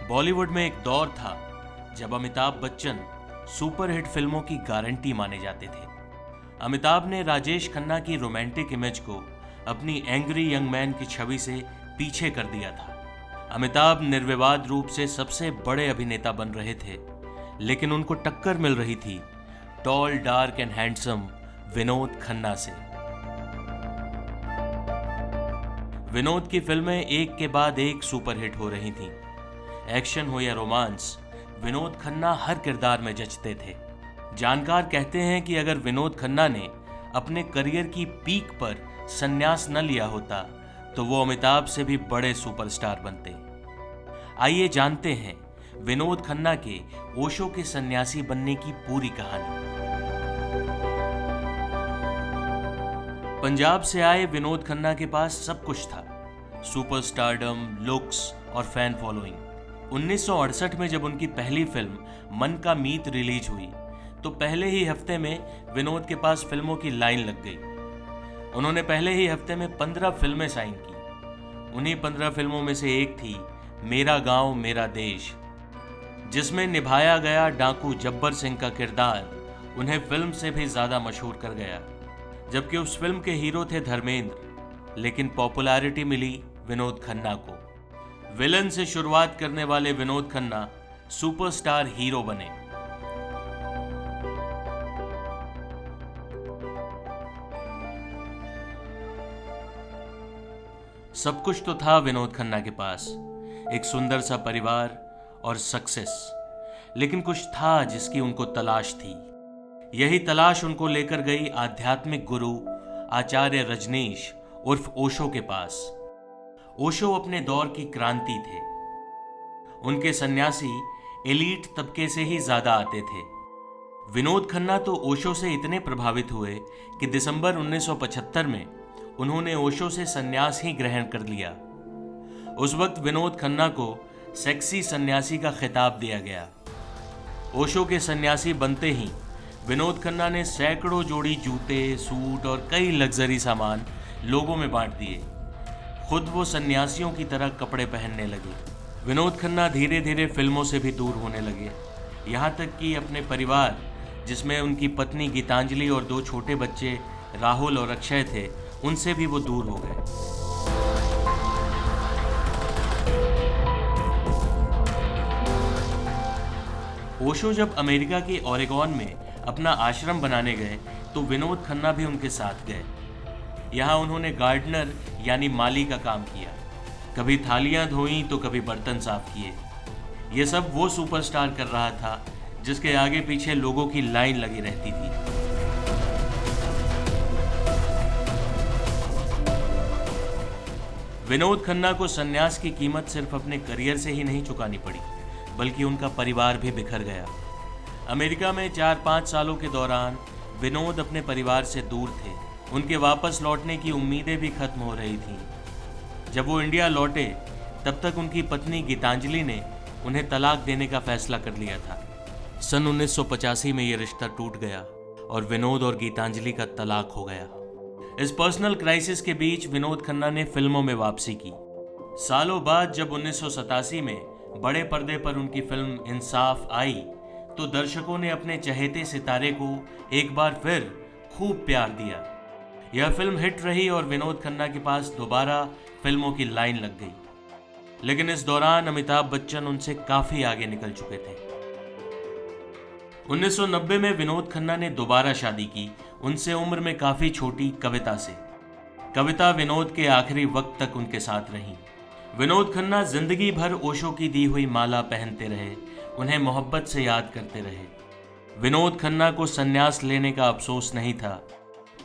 बॉलीवुड में एक दौर था जब अमिताभ बच्चन सुपरहिट फिल्मों की गारंटी माने जाते थे। अमिताभ ने राजेश खन्ना की रोमांटिक इमेज को अपनी एंग्री यंग मैन की छवि से पीछे कर दिया था। अमिताभ निर्विवाद रूप से सबसे बड़े अभिनेता बन रहे थे, लेकिन उनको टक्कर मिल रही थी tall, dark and handsome Vinod Khanna से। विनोद की फिल्में एक के बाद एक सुपरहिट हो रही थीं। एक्शन हो या रोमांस, विनोद खन्ना हर किरदार में जचते थे। जानकार कहते हैं कि अगर विनोद खन्ना ने अपने करियर की पीक पर संन्यास न लिया होता तो वो अमिताभ से भी बड़े सुपरस्टार बनते। आइए जानते हैं विनोद खन्ना के ओशो के सन्यासी बनने की पूरी कहानी। पंजाब से आए विनोद खन्ना के पास सब कुछ था, सुपरस्टारडम, लुक्स और फैन फॉलोइंग। 1968 में जब उनकी पहली फिल्म मन का मीत रिलीज हुई तो पहले ही हफ्ते में विनोद के पास फिल्मों की लाइन लग गई। उन्होंने पहले ही हफ्ते में 15 फिल्में साइन की। उन्हीं 15 फिल्मों में से एक थी मेरा गांव मेरा देश, जिसमें निभाया गया डाकू जब्बर सिंह का किरदार उन्हें फिल्म से भी ज्यादा मशहूर कर गया। जबकि उस फिल्म के हीरो थे धर्मेंद्र, लेकिन पॉपुलैरिटी मिली विनोद खन्ना को। विलन से शुरुआत करने वाले विनोद खन्ना सुपरस्टार हीरो बने। सब कुछ तो था विनोद खन्ना के पास, एक सुंदर सा परिवार और सक्सेस, लेकिन कुछ था जिसकी उनको तलाश थी। यही तलाश उनको लेकर गई आध्यात्मिक गुरु आचार्य रजनीश उर्फ ओशो के पास। ओशो अपने दौर की क्रांति थे। उनके सन्यासी एलीट तबके से ही ज्यादा आते थे। विनोद खन्ना तो ओशो से इतने प्रभावित हुए कि दिसंबर 1975 में उन्होंने ओशो से सन्यास ही ग्रहण कर लिया। उस वक्त विनोद खन्ना को सेक्सी सन्यासी का खिताब दिया गया। ओशो के सन्यासी बनते ही विनोद खन्ना ने सैकड़ों जोड़ी जूते, सूट और कई लग्जरी सामान लोगों में बांट दिए। खुद वो सन्यासियों की तरह कपड़े पहनने लगे। विनोद खन्ना धीरे धीरे फिल्मों से भी दूर होने लगे, यहाँ तक कि अपने परिवार, जिसमें उनकी पत्नी गीतांजलि और 2 छोटे बच्चे राहुल और अक्षय थे, उनसे भी वो दूर हो गए। ओशो जब अमेरिका के ओरेगॉन में अपना आश्रम बनाने गए तो विनोद खन्ना भी उनके साथ गए। यहाँ उन्होंने गार्डनर यानी माली का काम किया। कभी थालियां धोई तो कभी बर्तन साफ किए। ये सब वो सुपरस्टार कर रहा था जिसके आगे पीछे लोगों की लाइन लगी रहती थी। विनोद खन्ना को सन्यास की कीमत सिर्फ अपने करियर से ही नहीं चुकानी पड़ी, बल्कि उनका परिवार भी बिखर गया। अमेरिका में 4-5 सालों के दौरान विनोद अपने परिवार से दूर थे। उनके वापस लौटने की उम्मीदें भी खत्म हो रही थीं। जब वो इंडिया लौटे तब तक उनकी पत्नी गीतांजलि ने उन्हें तलाक देने का फैसला कर लिया था। सन 1985 में ये रिश्ता टूट गया और विनोद और गीतांजलि का तलाक हो गया। इस पर्सनल क्राइसिस के बीच विनोद खन्ना ने फिल्मों में वापसी की। सालों बाद जब 1987 में बड़े पर्दे पर उनकी फिल्म इंसाफ आई तो दर्शकों ने अपने चहेते सितारे को एक बार फिर खूब प्यार दिया। यह फिल्म हिट रही और विनोद खन्ना के पास दोबारा फिल्मों की लाइन लग गई। लेकिन इस दौरान अमिताभ बच्चन उनसे काफी आगे निकल चुके थे। 1990 में विनोद खन्ना ने दोबारा शादी की, उनसे उम्र में काफी छोटी कविता से। कविता विनोद के आखिरी वक्त तक उनके साथ रही। विनोद खन्ना जिंदगी भर ओशो की दी हुई माला पहनते रहे, उन्हें मोहब्बत से याद करते रहे। विनोद खन्ना को संन्यास लेने का अफसोस नहीं था,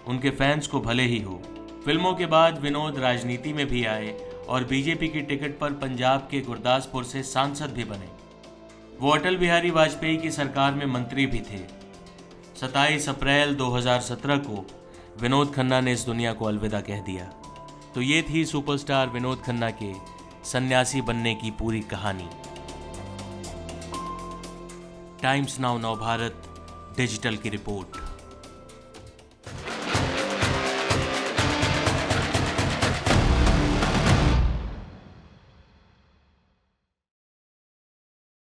उनके फैंस को भले ही हो। फिल्मों के बाद विनोद राजनीति में भी आए और बीजेपी की टिकट पर पंजाब के गुरदासपुर से सांसद भी बने। वो अटल बिहारी वाजपेयी की सरकार में मंत्री भी थे। 27 अप्रैल 2017 को विनोद खन्ना ने इस दुनिया को अलविदा कह दिया। तो ये थी सुपरस्टार विनोद खन्ना के सन्यासी बनने की पूरी कहानी। टाइम्स नाउ नवभारत डिजिटल की रिपोर्ट।